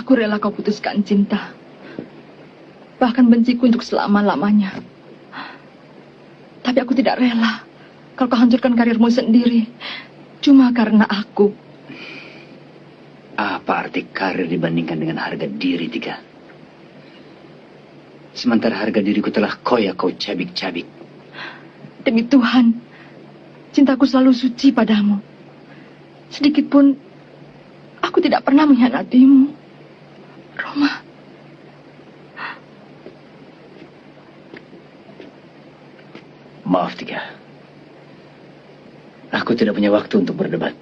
Aku rela kau putuskan cinta. Bahkan benciku untuk selama-lamanya. Tapi aku tidak rela kalau kau hancurkan karirmu sendiri. Cuma karena aku. Apa arti karir dibandingkan dengan harga diri, Tika? Sementara harga diriku telah kau cabik-cabik. Demi Tuhan, cintaku selalu suci padamu. Sedikit pun aku tidak pernah mengkhianatimu, Roma. Maaf, Tika. Aku tidak punya waktu untuk berdebat.